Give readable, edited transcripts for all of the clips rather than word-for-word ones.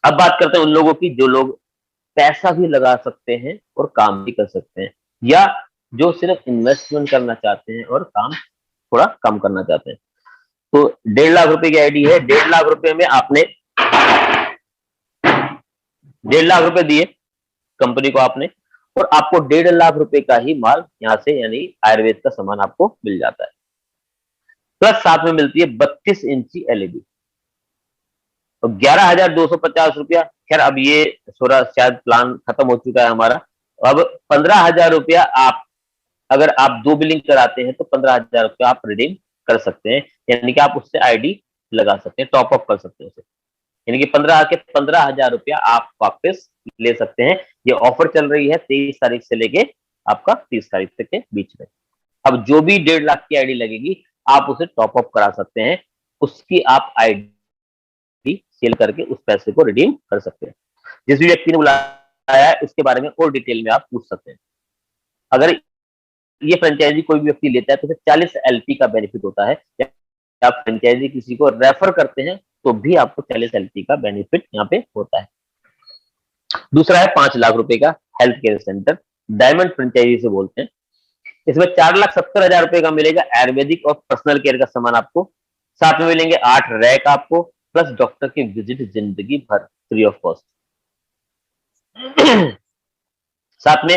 अब बात करते हैं उन लोगों की जो लोग पैसा भी लगा सकते हैं और काम भी कर सकते हैं, या जो सिर्फ इन्वेस्टमेंट करना चाहते हैं और काम थोड़ा कम करना चाहते हैं। तो 1.5 लाख रुपए की आईडी है, 1.5 लाख रुपए में आपने 1.5 लाख रुपए दिए कंपनी को आपने, और आपको 1.5 लाख रुपए का ही माल यहाँ से यानी आयुर्वेद का सामान आपको मिल जाता है। प्लस साथ में मिलती है 32 इंची एलईडी, तो 11,250 रुपया। खैर अब ये थोड़ा शायद प्लान खत्म हो चुका है हमारा। अब 15,000 रुपया आप, अगर आप 2 बिलिंग कराते हैं तो 15,000 रुपया आप रिडीम कर सकते हैं, यानी कि आप उससे आईडी लगा सकते हैं, टॉपअप कर सकते हैं उसे, यानी कि 15,000 रुपया आप वापस ले सकते हैं। ये ऑफर चल रही है 23 तारीख से लेके आपका 30 तारीख तक के बीच में। अब जो भी 1.5 लाख की आईडी लगेगी आप उसे टॉपअप करा सकते हैं, उसकी आप आईडी सेल करके उस पैसे को रिडीम कर सकते हैं। जिस भी व्यक्ति ने बुलाया है उसके बारे में और डिटेल में आप पूछ सकते हैं। अगर ये फ्रेंचाइजी कोई भी व्यक्ति लेता है तो उसे 40 एलपी का बेनिफिट होता है। आप फ्रेंचाइजी किसी को रेफर करते हैं तो भी आपको 40 एलपी का बेनिफिट यहाँ पे होता है। दूसरा है 5 लाख रुपए का health care centre, diamond franchise से बोलते हैं। इसमें 4,70,000 रुपए का मिलेगा आयुर्वेदिक और पर्सनल केयर का सामान आपको, साथ में मिलेंगे 8 रैक आपको, प्लस डॉक्टर की विजिट जिंदगी भर फ्री ऑफ कॉस्ट। साथ में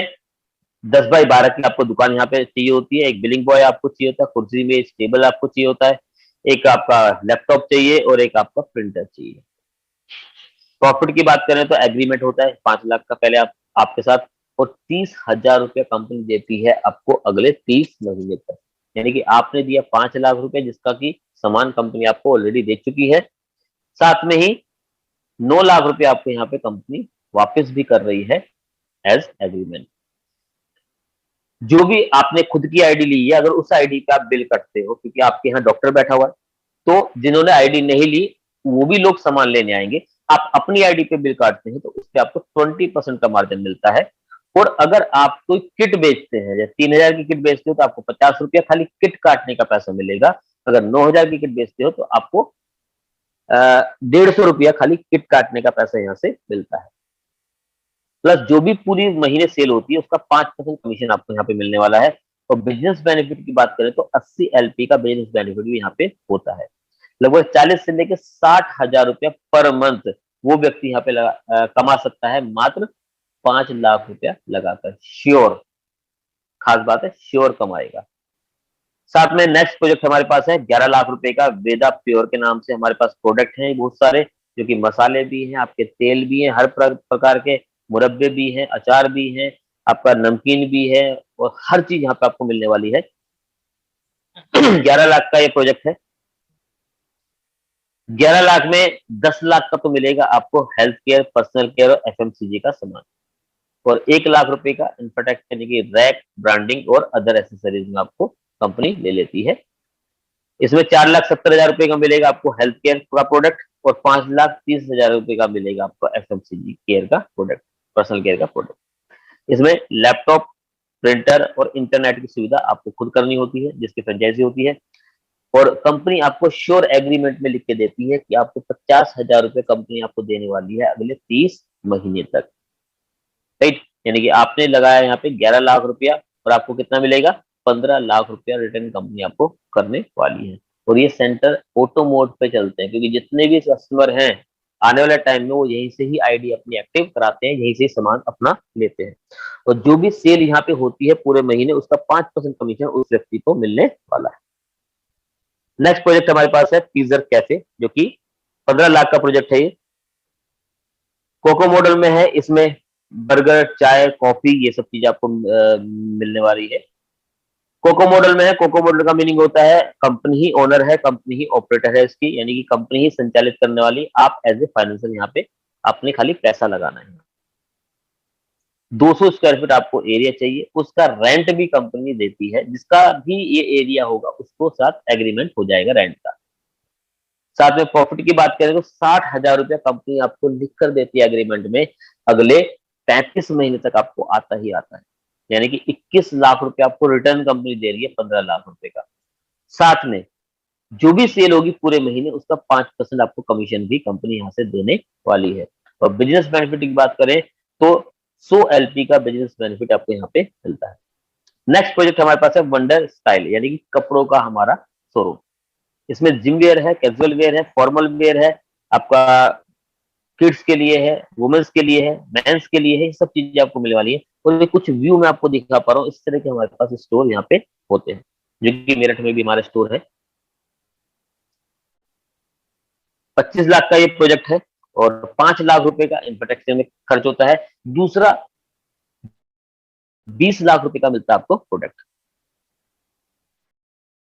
10x12 की आपको दुकान यहाँ पे चाहिए होती है, एक बिलिंग बॉय आपको चाहिए होता है, कुर्सी में टेबल आपको चाहिए होता है, एक आपका लैपटॉप चाहिए और एक आपका प्रिंटर चाहिए। प्रॉफिट की बात करें तो एग्रीमेंट होता है 5 लाख का पहले आपके साथ, और 30,000 रुपया कंपनी देती है आपको अगले 30 महीने तक, यानी कि आपने दिया 5 लाख रुपए जिसका की सामान कंपनी आपको ऑलरेडी दे चुकी है। साथ में ही 9 लाख रुपए आपको यहाँ पे कंपनी वापस भी कर रही है एज एग्रीमेंट। जो भी आपने खुद की आईडी ली है, अगर उस आईडी पे आप बिल करते हो, क्योंकि आपके यहाँ डॉक्टर बैठा हुआ है, तो जिन्होंने आईडी नहीं ली वो भी लोग सामान लेने आएंगे। आप अपनी आईडी पे बिल काटते हैं तो उस पे आपको 20% का मार्जिन मिलता है। और अगर आप कोई किट बेचते हैं, जैसे 3,000 की किट बेचते हो तो आपको 50 रुपया खाली किट काटने का पैसा मिलेगा। अगर 9,000 की किट बेचते हो तो आपको 150 रुपया खाली किट काटने का पैसा यहाँ से मिलता है। प्लस जो भी पूरी महीने सेल होती है उसका 5% कमीशन आपको यहाँ पे मिलने वाला है। और बिजनेस बेनिफिट की बात करें तो 80 एलपी का बिजनेस बेनिफिट भी यहाँ पे होता है। लगभग 40 से लेकर 60,000 रुपया पर मंथ वो व्यक्ति यहाँ पे कमा सकता है, मात्र 5 लाख रुपया लगाकर। श्योर, खास बात है, श्योर कमाएगा। साथ में नेक्स्ट प्रोजेक्ट हमारे पास है 11 लाख रुपए का वेदा प्योर के नाम से। हमारे पास प्रोडक्ट हैं बहुत सारे, जो कि मसाले भी हैं, आपके तेल भी हैं, हर प्रकार के मुरब्बे भी हैं, अचार भी हैं, आपका नमकीन भी है, और हर चीज यहाँ पे आपको मिलने वाली है। 11 लाख का ये प्रोजेक्ट है। 11 लाख में 10 लाख का तो मिलेगा आपको हेल्थ केयर, पर्सनल केयर और एफएमसीजी का सामान, और 1 लाख रुपए का इंफ्राटेक यानी कि रैक, ब्रांडिंग और अदर एसेसरीज में आपको कंपनी ले लेती है। इसमें 4,70,000 रुपए का मिलेगा आपको हेल्थ केयर का प्रोडक्ट, और 5,30,000 रुपए का मिलेगा आपको एफएमसीजी केयर का प्रोडक्ट, पर्सनल केयर का प्रोडक्ट। इसमें लैपटॉप, प्रिंटर और इंटरनेट की सुविधा आपको खुद करनी होती है, जिसकी फ्रेंचाइजी होती है। और कंपनी आपको श्योर एग्रीमेंट में लिख के देती है कि आपको 50,000 रुपए कंपनी आपको देने वाली है अगले 30 महीने तक, राइट। यानी कि आपने लगाया यहाँ पे 11 लाख रुपया और आपको कितना मिलेगा, 15 लाख रुपया रिटर्न कंपनी आपको करने वाली है। और ये सेंटर ऑटो मोड पे चलते हैं, क्योंकि जितने भी कस्टमर हैं आने वाले टाइम में वो यहीं से ही आईडी अपनी एक्टिव कराते हैं, यहीं से सामान अपना लेते हैं। और जो भी सेल यहाँ पे होती है पूरे महीने उसका 5% कमीशन उस व्यक्ति को मिलने वाला है। नेक्स्ट प्रोजेक्ट हमारे पास है पीजर कैफे, जो कि 15 लाख का प्रोजेक्ट है। ये कोको मॉडल में है। इसमें बर्गर, चाय, कॉफी ये सब चीजें आपको मिलने वाली है। कोको मॉडल में है। कोको मॉडल का मीनिंग होता है कंपनी ही ओनर है, कंपनी ही ऑपरेटर है इसकी, यानी कि कंपनी ही संचालित करने वाली, आप एज ए फाइनेंशियल यहाँ पे आपने खाली पैसा लगाना है। 200 स्क्वायर फीट आपको एरिया चाहिए, उसका रेंट भी कंपनी देती है, जिसका भी ये एरिया होगा उसको साथ एग्रीमेंट हो जाएगा रेंट का। साथ में प्रॉफिट की बात करें तो 60,000 रुपया कंपनी आपको लिख कर देती है एग्रीमेंट में, अगले 35 महीने तक आपको आता ही आता है, यानी कि 21 लाख रुपया आपको रिटर्न कंपनी दे रही है 15 लाख रुपए का। साथ में जो भी सेल होगी पूरे महीने उसका 5% आपको कमीशन भी कंपनी यहाँ से देने वाली है। और बिजनेस बेनिफिट की बात करें तो 100 LP का बिजनेस बेनिफिट आपको यहाँ पे मिलता है। नेक्स्ट प्रोजेक्ट हमारे पास है वंडर स्टाइल, यानी कि कपड़ों का हमारा शोरूम। इसमें जिम वेयर है, कैजुअल वेयर है, फॉर्मल वेयर है, आपका किड्स के लिए है, वुमेन्स के लिए है, मेंस के लिए है, ये सब चीजें आपको मिलने वाली है। और ये कुछ व्यू मैं आपको दिखा पा रहा हूँ, इस तरह के हमारे पास स्टोर यहाँ पे होते हैं, जो कि मेरठ में भी हमारा स्टोर है। 25 लाख का ये प्रोजेक्ट है और 5 लाख रुपए का इंफ्रास्ट्रक्चर में खर्च होता है। दूसरा 20 लाख रुपए का मिलता है आपको प्रोडक्ट।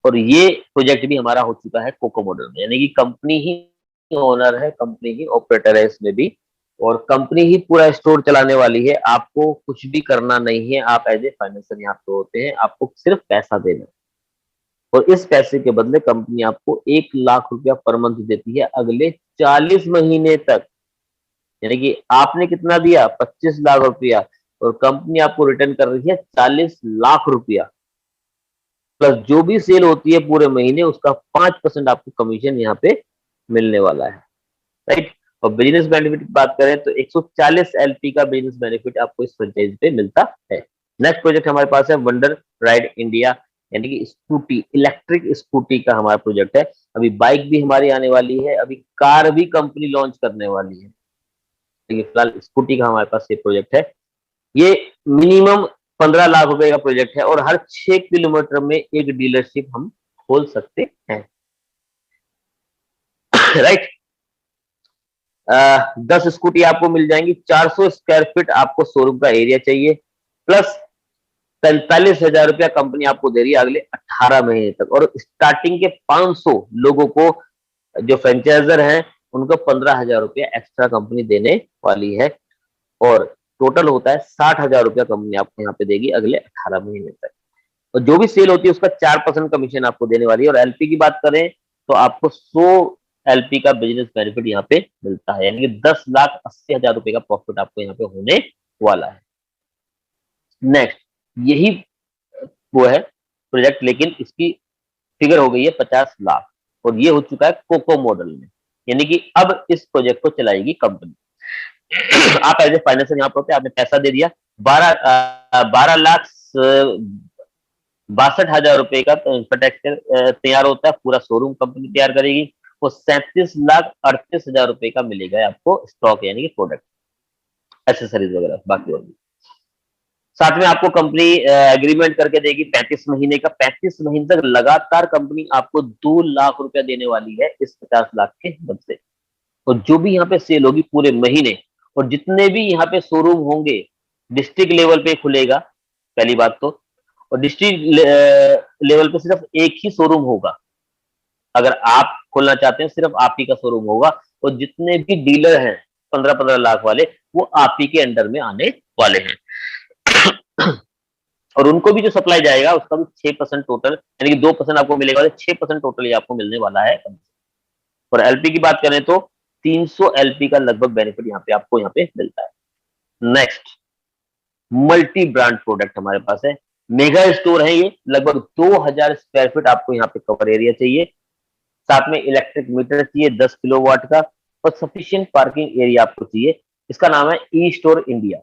और ये प्रोजेक्ट भी हमारा हो चुका है कोको मॉडल में, यानी कि कंपनी ही ओनर है, कंपनी ही ऑपरेटर है इसमें भी, और कंपनी ही पूरा स्टोर चलाने वाली है। आपको कुछ भी करना नहीं है, आप एज ए फाइनेंशियल यहाँ पे होते हैं, आपको सिर्फ पैसा देना है। और इस पैसे के बदले कंपनी आपको 1 लाख रुपया पर मंथ देती है अगले 40 महीने तक। यानी कि आपने कितना दिया, 25 लाख रुपया, और कंपनी आपको रिटर्न कर रही है 40 लाख रुपया, प्लस जो भी सेल होती है पूरे महीने उसका 5% आपको कमीशन यहाँ पे मिलने वाला है, राइट। और बिजनेस बेनिफिट की बात करें तो 140 LP का बिजनेस बेनिफिट आपको इस फ्रेंचाइज पे मिलता है। नेक्स्ट प्रोजेक्ट हमारे पास है वंडर राइड इंडिया, यानी कि स्कूटी, इलेक्ट्रिक स्कूटी का हमारा प्रोजेक्ट है। अभी बाइक भी हमारी आने वाली है, अभी कार भी कंपनी लॉन्च करने वाली है, लेकिन फिलहाल स्कूटी का हमारे पास ये प्रोजेक्ट है। ये मिनिमम 15 लाख रुपए का प्रोजेक्ट है और हर 6 किलोमीटर में एक डीलरशिप हम खोल सकते हैं, राइट। 10 स्कूटी आपको मिल जाएंगी, 400 स्क्वायर फीट आपको शोरूम का एरिया चाहिए, प्लस 45,000 रुपया कंपनी आपको दे रही है अगले 18 महीने तक। और स्टार्टिंग के 500 लोगों को, जो फ्रेंचाइजर हैं, उनको 15,000 रुपया एक्स्ट्रा कंपनी देने वाली है, और टोटल होता है 60,000 रुपया कंपनी आपको यहाँ पे देगी अगले 18 महीने तक। और जो भी सेल होती है उसका 4% कमीशन आपको देने वाली है। और LP की बात करें तो आपको 100 LP का बिजनेस बेनिफिट यहाँ पे मिलता है, यानी कि 10,80,000 रुपए का प्रॉफिट आपको यहाँ पे होने वाला है। नेक्स्ट, यही वो है प्रोजेक्ट, लेकिन इसकी फिगर हो गई है 50 लाख, और ये हो चुका है कोको मॉडल में, यानी कि अब इस प्रोजेक्ट को चलाएगी कंपनी। आप एज ए फाइनेंसर यहाँ पर होते हैं, आपने पैसा दे दिया, 12,62,हजार रुपए का तो इंफ्रास्ट्रक्चर तैयार होता है, पूरा शोरूम कंपनी तैयार करेगी। वो 37,38,000 रुपए का मिलेगा आपको स्टॉक, यानी कि प्रोडक्ट, एसेसरीज वगैरह बाकी होगी। साथ में आपको कंपनी एग्रीमेंट करके देगी 35 महीने का, 35 महीने तक लगातार कंपनी आपको 2 लाख रुपया देने वाली है इस 50 लाख के बदले। और जो भी यहाँ पे सेल होगी पूरे महीने, और जितने भी यहाँ पे शोरूम होंगे, डिस्ट्रिक्ट लेवल पे खुलेगा पहली बात तो, और डिस्ट्रिक्ट लेवल पे सिर्फ एक ही शोरूम होगा। अगर आप खोलना चाहते हैं सिर्फ आप ही का शोरूम होगा, और जितने भी डीलर हैं 15-15 लाख वाले, वो आप ही के अंडर में आने वाले हैं। और उनको भी जो सप्लाई जाएगा उसका भी 6% टोटल, यानी कि 2% आपको मिलेगा, 6% टोटल ये आपको मिलने वाला है। और LP की बात करें तो 300 LP का लगभग बेनिफिट यहाँ पे आपको यहाँ पे मिलता है। नेक्स्ट, मल्टी ब्रांड प्रोडक्ट हमारे पास है, मेगा स्टोर है ये, लगभग 2000 स्क्वायर फीट आपको यहाँ पे कवर एरिया चाहिए, साथ में इलेक्ट्रिक मीटर चाहिए 10 किलोवाट का, और सफिशिएंट पार्किंग एरिया आपको चाहिए। इसका नाम है ई स्टोर इंडिया,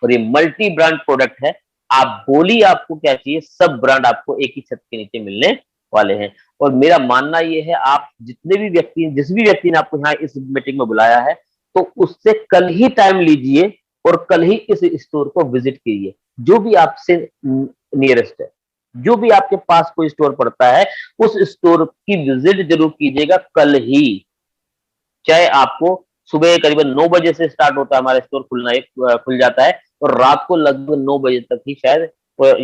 और ये मल्टी ब्रांड प्रोडक्ट है। आप बोली आपको क्या चाहिए, सब ब्रांड आपको एक ही छत के नीचे मिलने वाले हैं। और मेरा मानना ये है, आप जितने भी व्यक्ति, जिस भी व्यक्ति ने आपको यहाँ इस मीटिंग में बुलाया है, तो उससे कल ही टाइम लीजिए और कल ही इस स्टोर को विजिट कीजिए, जो भी आपसे नियरेस्ट है, जो भी आपके पास कोई स्टोर पड़ता है, उस स्टोर की विजिट जरूर कीजिएगा कल ही। चाहे आपको सुबह करीबन 9 बजे से स्टार्ट होता है हमारा स्टोर खुलना, खुल जाता है, और रात को लगभग 9 बजे तक ही शायद,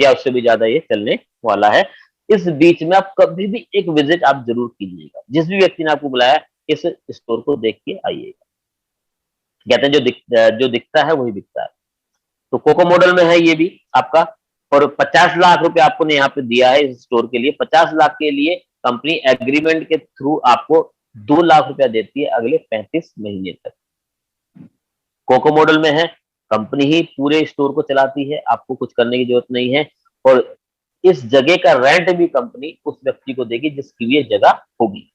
या उससे भी ज्यादा ये चलने वाला है। इस बीच में आप कभी भी एक विजिट आप जरूर कीजिएगा, जिस भी व्यक्ति ने आपको बुलाया इस स्टोर को देख के आइएगा। कहते हैं जो दिखता है वही बिकता है। तो कोको मॉडल में है ये भी आपका, और 50 लाख रुपए आपको ने यहाँ पे दिया है इस स्टोर के लिए। 50 लाख के लिए कंपनी एग्रीमेंट के थ्रू आपको 2 लाख रुपया देती है अगले 35 महीने तक। कोको मॉडल में है, कंपनी ही पूरे स्टोर को चलाती है, आपको कुछ करने की जरूरत नहीं है, और इस जगह का रेंट भी कंपनी उस व्यक्ति को देगी जिसकी भी ये जगह होगी।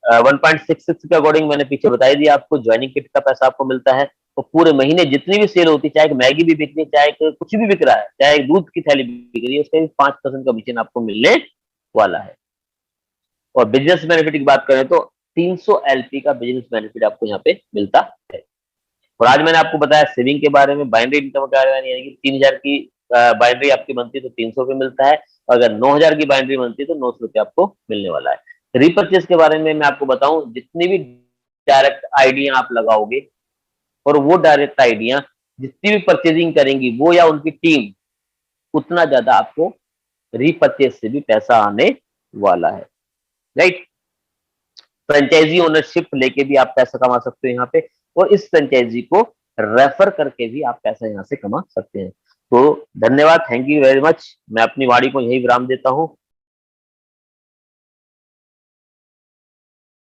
1.66 के अकॉर्डिंग मैंने पीछे बता ही दिया आपको, ज्वाइनिंग किट का पैसा आपको मिलता है। तो पूरे महीने जितनी भी सेल होती है, चाहे मैगी भी बिक रही है, चाहे कुछ भी बिक रहा है, चाहे दूध की थैली बिक रही है, उसका भी 5% कमीशन आपको मिलने वाला है। और बिजनेस बेनिफिट की बात करें तो 300 एलपी का बिजनेस बेनिफिट आपको यहाँ पे मिलता है। और आज मैंने आपको बताया सेविंग के बारे में, बाइनरी इनकम के बारे में, यानी कि 3000 की बाइनरी आपकी बनती है तो 300 रुपये मिलता है, और अगर 9000 की बाइनरी बनती है तो 900 रुपये आपको मिलने वाला है। रीपर्चेज के बारे में मैं आपको बताऊं, जितनी भी डायरेक्ट आईडिया आप लगाओगे, और वो डायरेक्ट आईडिया जितनी भी परचेजिंग करेंगी वो या उनकी टीम, उतना ज्यादा आपको रीपर्चेज से भी पैसा आने वाला है, राइट। फ्रेंचाइजी ओनरशिप लेके भी आप पैसा कमा सकते हो यहाँ पे, और इस फ्रेंचाइजी को रेफर करके भी आप पैसा यहाँ से कमा सकते हैं। तो धन्यवाद, थैंक यू वेरी मच। मैं अपनी वाणी को यही विराम देता हूँ।